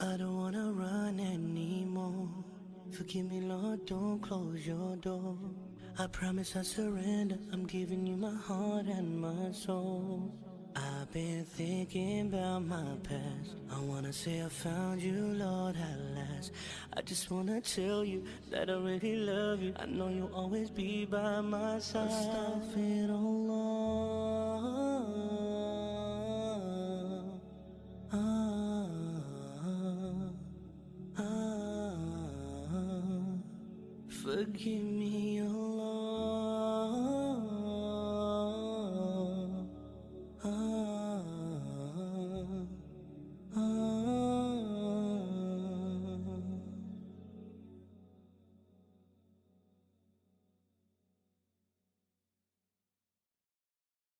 I don't wanna run anymore. Forgive me, Lord, don't close your door. I promise I surrender, I'm giving you my heart and my soul. I've been thinking about my past. I wanna say I found you, Lord, at last. I just wanna tell you that I really love you. I know you'll always be by my side. Forgive me,